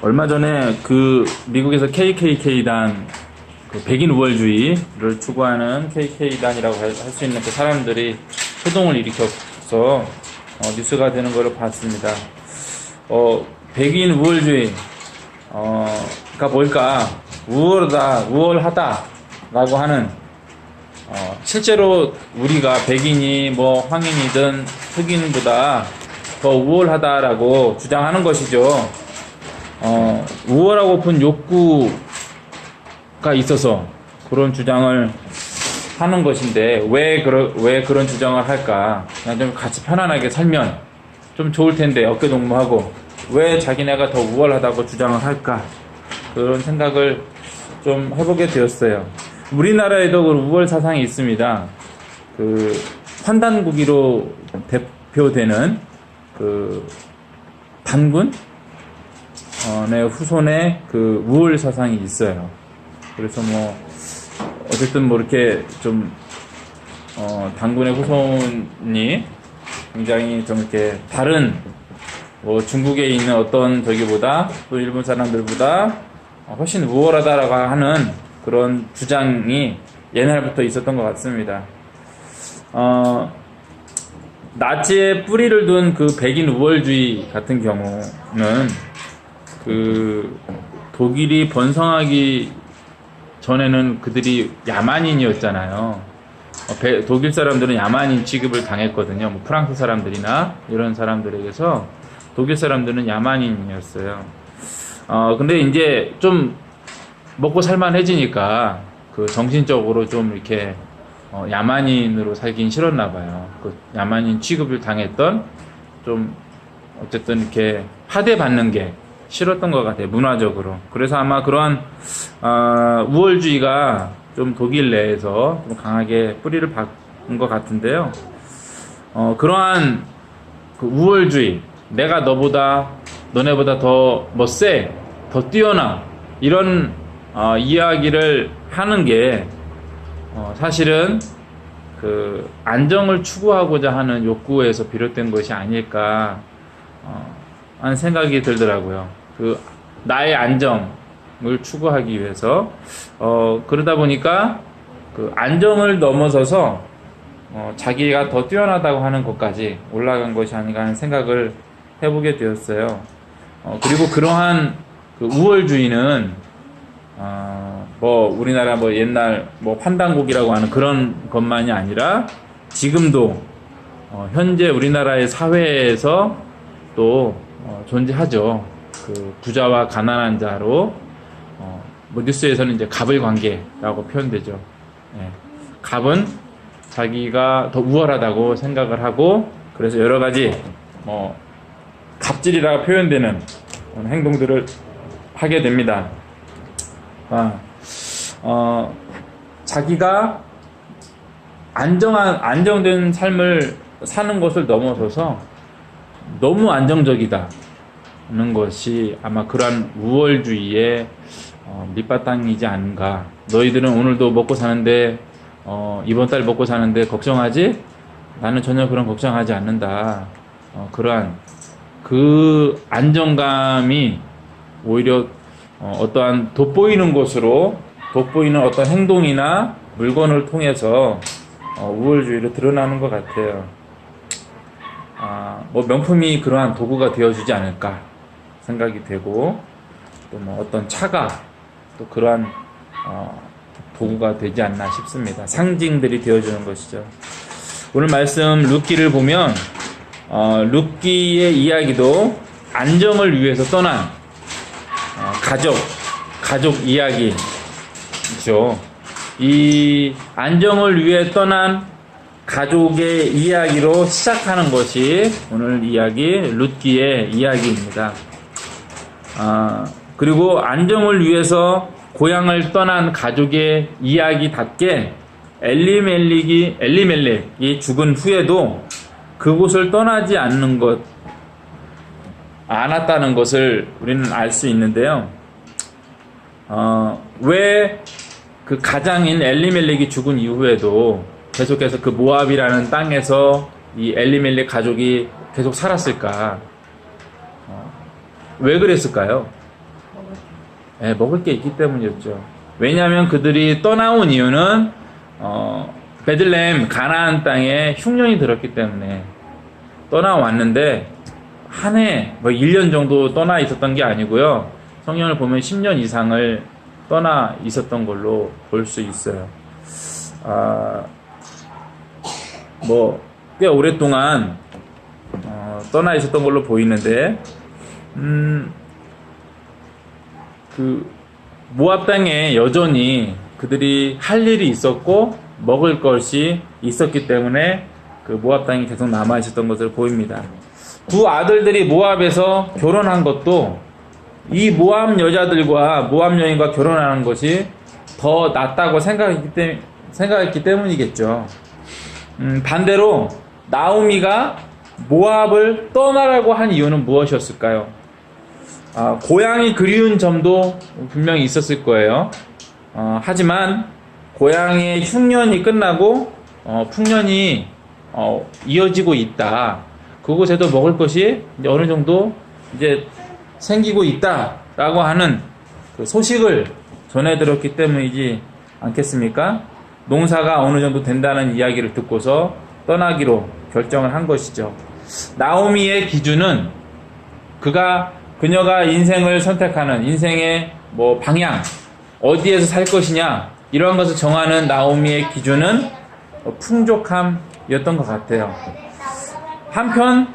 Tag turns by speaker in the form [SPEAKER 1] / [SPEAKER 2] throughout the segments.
[SPEAKER 1] 얼마 전에 그 미국에서 KKK단, 그 백인 우월주의를 추구하는 KK단이라고 할 수 있는 그 사람들이 소동을 일으켜서 뉴스가 되는 것을 봤습니다. 백인 우월주의, 가 뭘까? 우월하다라고 하는, 실제로 우리가 백인이 뭐 황인이든 흑인보다 더 우월하다라고 주장하는 것이죠. 우월하고픈 욕구가 있어서 그런 주장을 하는 것인데, 왜 그런 주장을 할까? 그냥 좀 같이 편안하게 살면 좀 좋을 텐데, 어깨동무하고, 왜 자기네가 더 우월하다고 주장을 할까? 그런 생각을 좀 해보게 되었어요. 우리나라에도 그 우월 사상이 있습니다. 그 환단고기로 대표되는 그 단군 네, 후손의 그 우월 사상이 있어요. 그래서 뭐 어쨌든 뭐 이렇게 좀 단군의 후손이 굉장히 좀 이렇게 다른 뭐 중국에 있는 어떤 저기보다 또 일본 사람들보다 훨씬 우월하다라고 하는 그런 주장이 옛날부터 있었던 것 같습니다. 나치의 뿌리를 둔 그 백인 우월주의 같은 경우는 그 독일이 번성하기 전에는 그들이 야만인이었잖아요. 독일 사람들은 야만인 취급을 당했거든요. 뭐 프랑스 사람들이나 이런 사람들에게서 독일 사람들은 야만인이었어요. 근데 이제 좀 먹고 살만해지니까 그 정신적으로 좀 이렇게 야만인으로 살긴 싫었나 봐요. 그 야만인 취급을 당했던 좀 어쨌든 이렇게 하대받는 게 싫었던 것 같아요. 문화적으로. 그래서 아마 그러한 우월주의가 좀 독일 내에서 좀 강하게 뿌리를 박은 것 같은데요. 그러한 그 우월주의, 내가 너네보다 더 세, 더 뛰어나, 이런 이야기를 하는 게 사실은 그 안정을 추구하고자 하는 욕구에서 비롯된 것이 아닐까 하는 생각이 들더라고요. 그 나의 안정을 추구하기 위해서 그러다 보니까 그 안정을 넘어서서 자기가 더 뛰어나다고 하는 것까지 올라간 것이 아닌가 하는 생각을 해보게 되었어요. 그리고 그러한 그 우월주의는 뭐 우리나라 뭐 옛날 뭐 판단국이라고 하는 그런 것만이 아니라 지금도 현재 우리나라의 사회에서 또 존재하죠. 그 부자와 가난한 자로 뭐 뉴스에서는 이제 갑을 관계라고 표현되죠. 예. 갑은 자기가 더 우월하다고 생각을 하고, 그래서 여러 가지 갑질이라고 표현되는 행동들을 하게 됩니다. 자기가 안정된 삶을 사는 것을 넘어서서 너무 안정적이다는 것이 아마 그러한 우월주의의 밑바탕이지 않은가. 너희들은 오늘도 먹고 사는데 이번 달 먹고 사는데 걱정하지? 나는 전혀 그런 걱정하지 않는다. 그러한 그 안정감이 오히려 어떠한 돋보이는 것으로, 돋보이는 어떤 행동이나 물건을 통해서 우월주의로 드러나는 것 같아요. 뭐 명품이 그러한 도구가 되어주지 않을까 생각이 되고, 또 뭐 어떤 차가 또 그러한 도구가 되지 않나 싶습니다. 상징들이 되어주는 것이죠. 오늘 말씀 룻기를 보면 룻기의 이야기도 안정을 위해서 떠난 가족 이야기죠. 이 안정을 위해 떠난 가족의 이야기로 시작하는 것이 오늘 이야기 룻기의 이야기입니다. 그리고 안정을 위해서 고향을 떠난 가족의 이야기답게 엘리멜렉이 죽은 후에도 그곳을 떠나지 않았다는 것을 우리는 알 수 있는데요. 왜 그 가장인 엘리멜렉이 죽은 이후에도 계속해서 그 모압이라는 땅에서 이 엘리멜렉 가족이 계속 살았을까? 왜 그랬을까요? 예, 먹을 게 있기 때문이었죠. 왜냐하면 그들이 떠나온 이유는 베들레헴 가나안 땅에 흉년이 들었기 때문에 떠나왔는데 한 해, 1년 정도 떠나 있었던 게 아니고요. 성경을 보면 10년 이상을 떠나 있었던 걸로 볼 수 있어요. 꽤 오랫동안 떠나 있었던 걸로 보이는데, 모압 땅에 여전히 그들이 할 일이 있었고 먹을 것이 있었기 때문에 그 모압 땅이 계속 남아 있었던 것으로 보입니다. 두 아들들이 모압에서 결혼한 것도 이 모압 여자들과 모압 여인과 결혼하는 것이 더 낫다고 생각했기 때문이겠죠. 반대로 나오미가 모압을 떠나라고 한 이유는 무엇이었을까요? 고향이 그리운 점도 분명히 있었을 거예요. 하지만 고향의 흉년이 끝나고 풍년이 이어지고 있다. 그곳에도 먹을 것이 이제 어느 정도 이제 생기고 있다라고 하는 그 소식을 전해 들었기 때문이지 않겠습니까? 농사가 어느 정도 된다는 이야기를 듣고서 떠나기로 결정을 한 것이죠. 나오미의 기준은 그녀가 인생을 선택하는 인생의 방향, 어디에서 살 것이냐, 이런 것을 정하는 나오미의 기준은 풍족함이었던 것 같아요. 한편,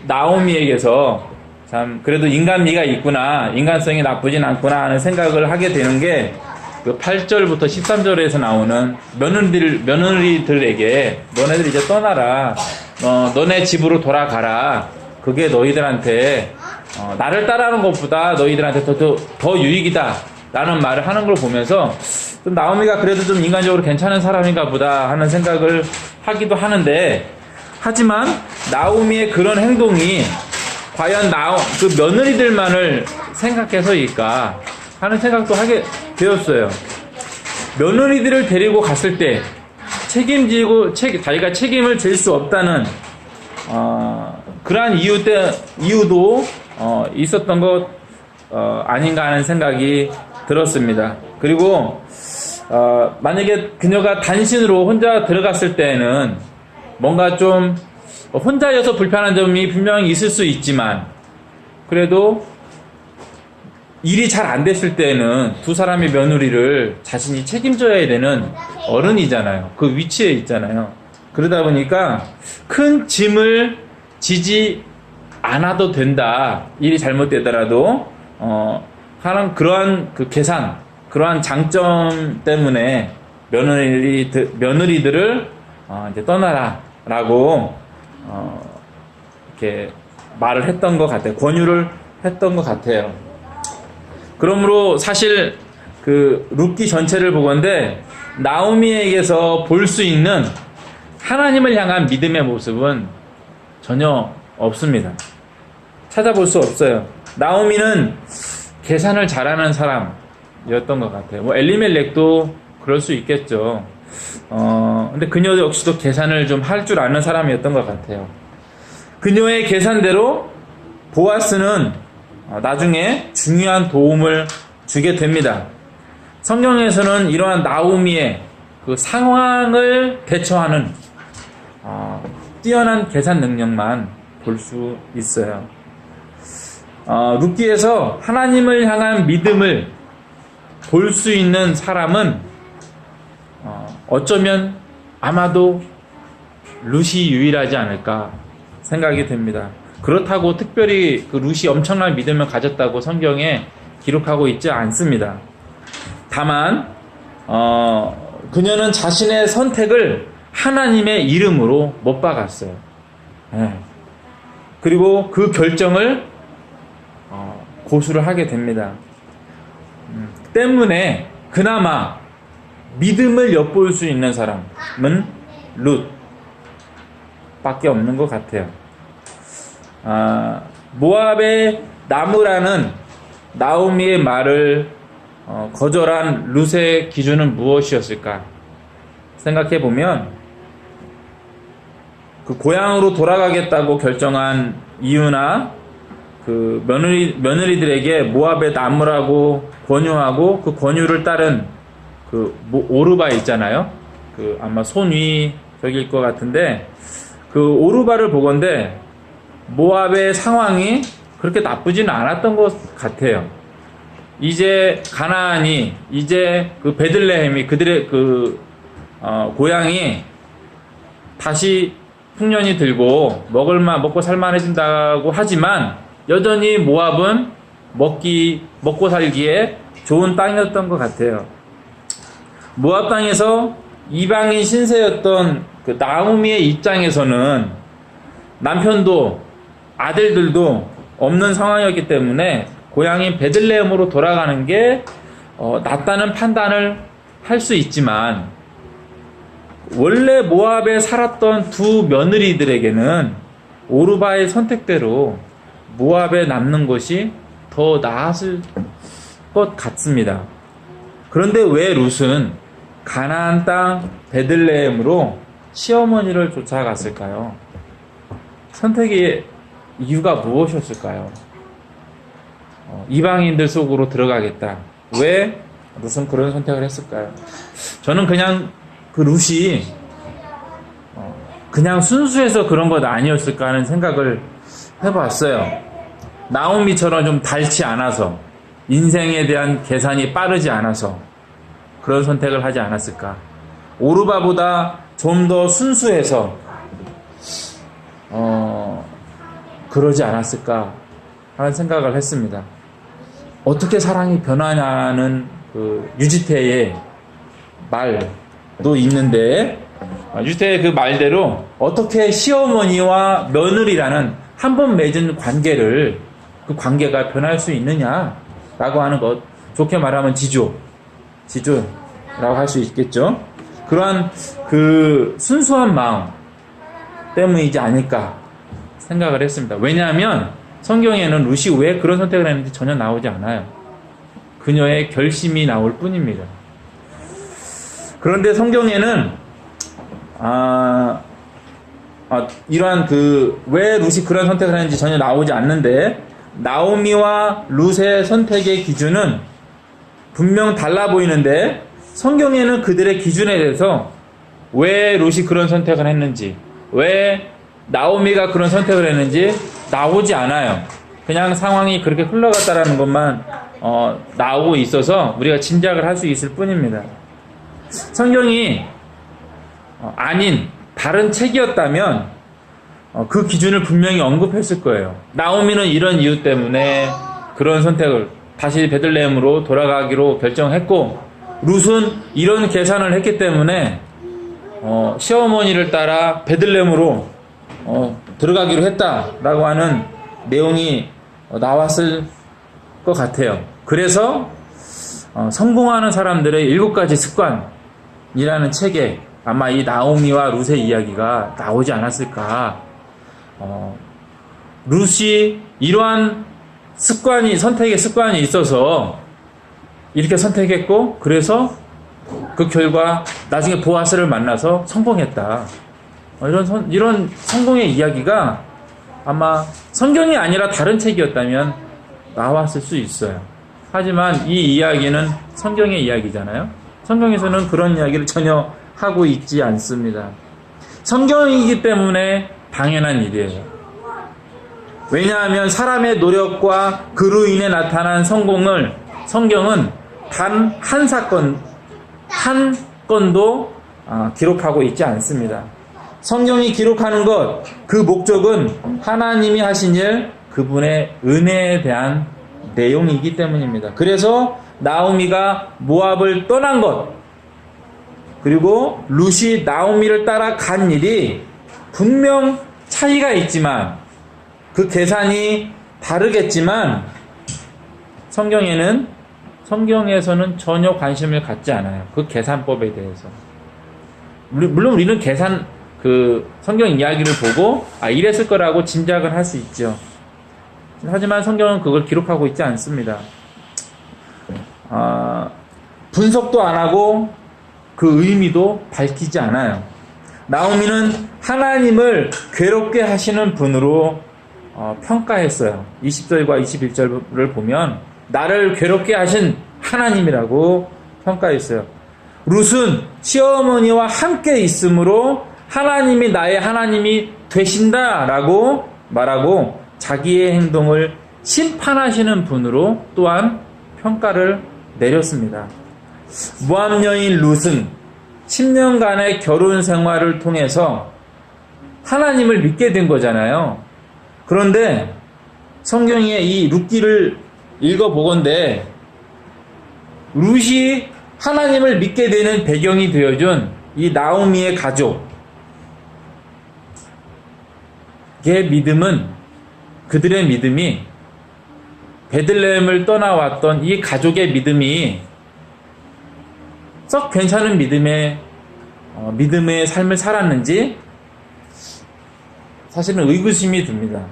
[SPEAKER 1] 나오미에게서 참, 그래도 인간미가 있구나, 인간성이 나쁘진 않구나 하는 생각을 하게 되는 게, 8절부터 13절에서 나오는 며느리들에게, 너네들 이제 떠나라, 너네 집으로 돌아가라, 그게 너희들한테 나를 따라하는 것보다 너희들한테 더 유익이다 라는 말을 하는 걸 보면서 좀 나오미가 그래도 좀 인간적으로 괜찮은 사람인가 보다 하는 생각을 하기도 하는데, 하지만 나오미의 그런 행동이 과연 그 며느리들만을 생각해서일까 하는 생각도 하게 되었어요. 며느리들을 데리고 갔을 때 자기가 책임을 질 수 없다는 그러한 이유도 있었던 것 아닌가 하는 생각이 들었습니다. 그리고 만약에 그녀가 단신으로 혼자 들어갔을 때에는 뭔가 좀 혼자여서 불편한 점이 분명히 있을 수 있지만, 그래도 일이 잘 안 됐을 때에는 두 사람의 며느리를 자신이 책임져야 되는 어른이잖아요. 그 위치에 있잖아요. 그러다 보니까 큰 짐을 지지 않아도 된다. 일이 잘못되더라도 하는 그러한 그 계산, 그러한 장점 때문에 며느리들을 이제 떠나라라고 이렇게 말을 했던 것 같아요. 권유를 했던 것 같아요. 그러므로 사실 그 룻기 전체를 보건대 나오미에게서 볼 수 있는 하나님을 향한 믿음의 모습은 전혀 없습니다. 찾아볼 수 없어요. 나오미는 계산을 잘하는 사람이었던 것 같아요. 엘리멜렉도 그럴 수 있겠죠. 근데 그녀 역시도 계산을 좀 할 줄 아는 사람이었던 것 같아요. 그녀의 계산대로 보아스는 나중에 중요한 도움을 주게 됩니다. 성경에서는 이러한 나오미의 그 상황을 대처하는 뛰어난 계산 능력만 볼 수 있어요. 룻기에서 하나님을 향한 믿음을 볼 수 있는 사람은 어쩌면 아마도 룻이 유일하지 않을까 생각이 됩니다. 그렇다고 특별히 그 룻이 엄청난 믿음을 가졌다고 성경에 기록하고 있지 않습니다. 다만 그녀는 자신의 선택을 하나님의 이름으로 못 박았어요. 그리고 그 결정을 고수를 하게 됩니다. 때문에 그나마 믿음을 엿볼 수 있는 사람은 룻 밖에 없는 것 같아요. 모압의 나무라는 나오미의 말을 거절한 룻의 기준은 무엇이었을까 생각해 보면, 그 고향으로 돌아가겠다고 결정한 이유나 그 며느리들에게 모압에 남으라고 권유하고 그 권유를 따른 그 오르바 있잖아요. 그 아마 손위 적일 것 같은데 그 오르바를 보건대 모압의 상황이 그렇게 나쁘지는 않았던 것 같아요. 이제 가나안이 이제 그 베들레헴이 그들의 그 고향이 다시 풍년이 들고 먹고 살만해진다고 하지만 여전히 모압은 먹고 살기에 좋은 땅이었던 것 같아요. 모압 땅에서 이방인 신세였던 그 나오미의 입장에서는 남편도 아들들도 없는 상황이었기 때문에 고향인 베들레헴으로 돌아가는 게 낫다는 판단을 할 수 있지만 원래 모압에 살았던 두 며느리들에게는 오르바의 선택대로 모압에 남는 것이 더 나았을 것 같습니다. 그런데 왜 룻은 가나안 땅 베들레헴으로 시어머니를 쫓아갔을까요? 선택의 이유가 무엇이었을까요? 이방인들 속으로 들어가겠다. 왜 룻은 그런 선택을 했을까요? 저는 그냥 그 룻이 그냥 순수해서 그런 것 아니었을까 하는 생각을 해봤어요. 나오미처럼 좀 닳지 않아서 인생에 대한 계산이 빠르지 않아서 그런 선택을 하지 않았을까. 오르바보다 좀 더 순수해서 그러지 않았을까 하는 생각을 했습니다. 어떻게 사랑이 변하냐는 그 유지태의 말도 있는데 유지태의 그 말대로 어떻게 시어머니와 며느리라는 한 번 맺은 관계를 그 관계가 변할 수 있느냐라고 하는 것, 좋게 말하면 지조라고 할 수 있겠죠. 그러한 그 순수한 마음 때문이지 않을까 생각을 했습니다. 왜냐하면 성경에는 룻이 왜 그런 선택을 했는지 전혀 나오지 않아요. 그녀의 결심이 나올 뿐입니다. 그런데 성경에는 이러한 왜 룻이 그런 선택을 했는지 전혀 나오지 않는데 나오미와 룻의 선택의 기준은 분명 달라 보이는데 성경에는 그들의 기준에 대해서 왜 룻이 그런 선택을 했는지, 왜 나오미가 그런 선택을 했는지 나오지 않아요. 그냥 상황이 그렇게 흘러갔다라는 것만 나오고 있어서 우리가 짐작을 할 수 있을 뿐입니다. 성경이 아닌 다른 책이었다면 그 기준을 분명히 언급했을 거예요. 나오미는 이런 이유 때문에 그런 선택을 다시 베들레헴으로 돌아가기로 결정했고 룻은 이런 계산을 했기 때문에 시어머니를 따라 베들레헴으로 들어가기로 했다라고 하는 내용이 나왔을 것 같아요. 그래서 성공하는 사람들의 7가지 습관이라는 책에 아마 이 나오미와 룻의 이야기가 나오지 않았을까. 룻이 이러한 선택의 습관이 있어서 이렇게 선택했고, 그래서 그 결과 나중에 보아스를 만나서 성공했다. 이런 성공의 이야기가 아마 성경이 아니라 다른 책이었다면 나왔을 수 있어요. 하지만 이 이야기는 성경의 이야기잖아요. 성경에서는 그런 이야기를 전혀 하고 있지 않습니다. 성경이기 때문에 당연한 일이에요. 왜냐하면 사람의 노력과 그로 인해 나타난 성공을 성경은 단 한 건도 기록하고 있지 않습니다. 성경이 기록하는 것, 그 목적은 하나님이 하신 일, 그분의 은혜에 대한 내용이기 때문입니다. 그래서 나오미가 모압을 떠난 것, 그리고 룻이 나오미를 따라 간 일이 분명 차이가 있지만 그 계산이 다르겠지만 성경에서는 전혀 관심을 갖지 않아요. 그 계산법에 대해서. 물론 우리는 성경 이야기를 보고 이랬을 거라고 짐작을 할 수 있죠. 하지만 성경은 그걸 기록하고 있지 않습니다. 분석도 안 하고 그 의미도 밝히지 않아요. 나오미는 하나님을 괴롭게 하시는 분으로 평가했어요. 20절과 21절을 보면 나를 괴롭게 하신 하나님이라고 평가했어요. 룻은 시어머니와 함께 있으므로 하나님이 나의 하나님이 되신다라고 말하고 자기의 행동을 심판하시는 분으로 또한 평가를 내렸습니다. 모압 여인 룻은 10년간의 결혼 생활을 통해서 하나님을 믿게 된 거잖아요. 그런데 성경에 이 룻기를 읽어보건대 룻이 하나님을 믿게 되는 배경이 되어준 이 나오미의 가족의 믿음은, 그들의 믿음이, 베들레헴을 떠나왔던 이 가족의 믿음이 썩 괜찮은 믿음의 삶을 살았는지 사실은 의구심이 듭니다.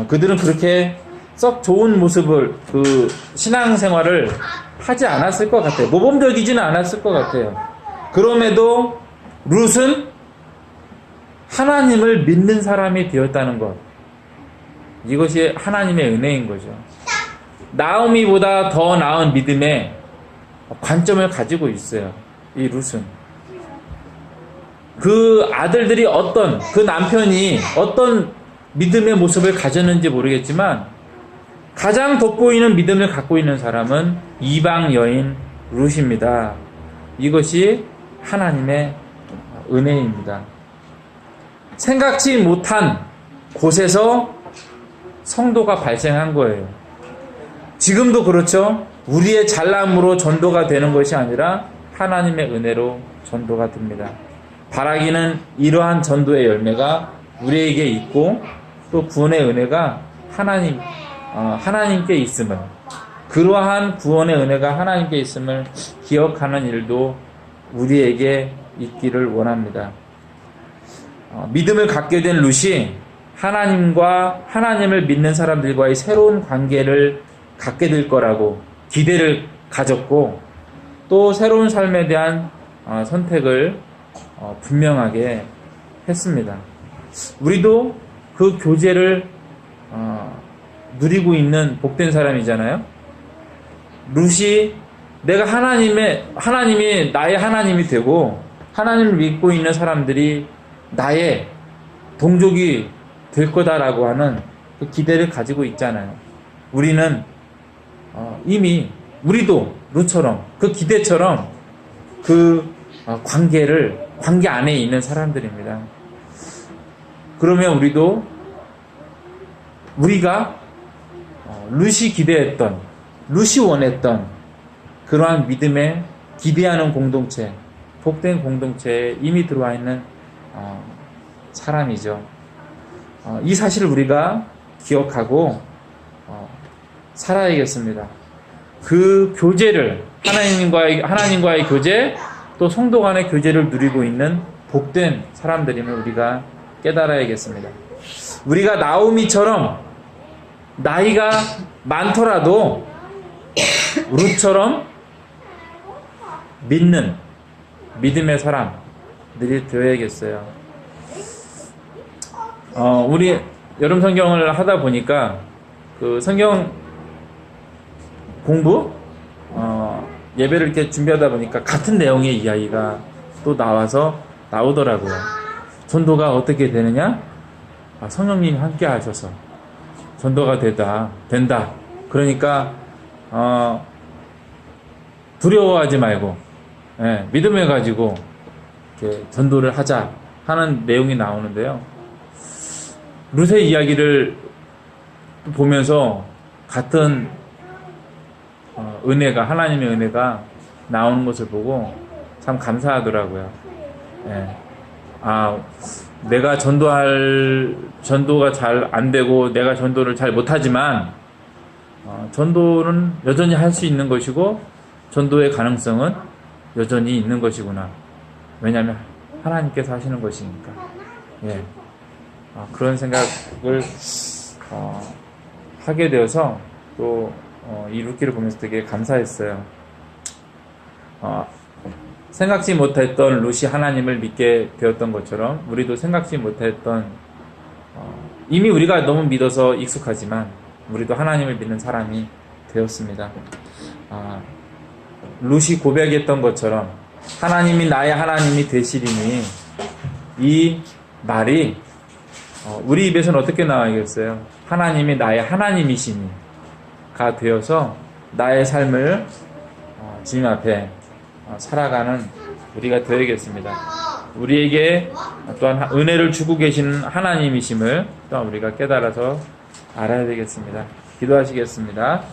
[SPEAKER 1] 그들은 그렇게 썩 좋은 모습을, 신앙생활을 하지 않았을 것 같아요. 모범적이지는 않았을 것 같아요. 그럼에도 룻은 하나님을 믿는 사람이 되었다는 것. 이것이 하나님의 은혜인 거죠. 나오미보다 더 나은 믿음의 관점을 가지고 있어요. 이 룻은. 그 아들들이 그 남편이 어떤 믿음의 모습을 가졌는지 모르겠지만 가장 돋보이는 믿음을 갖고 있는 사람은 이방 여인 룻입니다. 이것이 하나님의 은혜입니다. 생각지 못한 곳에서 성도가 발생한 거예요. 지금도 그렇죠. 우리의 잘남으로 전도가 되는 것이 아니라 하나님의 은혜로 전도가 됩니다. 바라기는 이러한 전도의 열매가 우리에게 있고 또 구원의 은혜가 하나님께 있음을, 그러한 구원의 은혜가 하나님께 있음을 기억하는 일도 우리에게 있기를 원합니다. 믿음을 갖게 된 룻이 하나님을 믿는 사람들과의 새로운 관계를 갖게 될 거라고 기대를 가졌고 또 새로운 삶에 대한 선택을 분명하게 했습니다. 우리도 그 교제를 누리고 있는 복된 사람이잖아요. 룻이 내가 하나님이 나의 하나님이 되고 하나님을 믿고 있는 사람들이 나의 동족이 될 거다라고 하는 그 기대를 가지고 있잖아요. 우리는 이미 우리도 룻처럼 그 기대처럼 그 관계 안에 있는 사람들입니다. 그러면 우리가 룻이 기대했던, 룻이 원했던 그러한 믿음에 기대하는 공동체, 복된 공동체에 이미 들어와 있는 사람이죠. 이 사실을 우리가 기억하고 살아야겠습니다. 그 교제를, 하나님과의 교제, 또 성도 간의 교제를 누리고 있는 복된 사람들임을 우리가 깨달아야겠습니다. 우리가 나오미처럼 나이가 많더라도 룻처럼 믿는 믿음의 사람들이 되어야겠어요. 우리 여름 성경을 하다 보니까 그 성경 공부 예배를 이렇게 준비하다 보니까 같은 내용의 이야기가 또 나오더라고요. 전도가 어떻게 되느냐? 성령님이 함께 하셔서 전도가 된다. 그러니까 두려워하지 말고 믿음을 가지고 이렇게 전도를 하자 하는 내용이 나오는데요. 룻의 이야기를 보면서 같은 하나님의 은혜가 나오는 것을 보고 참 감사하더라고요. 내가 전도가 잘 안 되고 내가 전도를 잘 못하지만 전도는 여전히 할 수 있는 것이고 전도의 가능성은 여전히 있는 것이구나. 왜냐하면 하나님께서 하시는 것이니까. 그런 생각을 하게 되어서 또 이 룻기를 보면서 되게 감사했어요. 생각지 못했던 룻이 하나님을 믿게 되었던 것처럼 우리도 생각지 못했던 이미 우리가 너무 믿어서 익숙하지만 우리도 하나님을 믿는 사람이 되었습니다. 룻이 고백했던 것처럼 하나님이 나의 하나님이 되시리니, 이 말이 우리 입에서는 어떻게 나와야겠어요? 하나님이 나의 하나님이시니가 되어서 나의 삶을 주님 앞에 살아가는 우리가 되어야겠습니다. 우리에게 또한 은혜를 주고 계시는 하나님이심을 또한 우리가 깨달아서 알아야 되겠습니다. 기도하시겠습니다.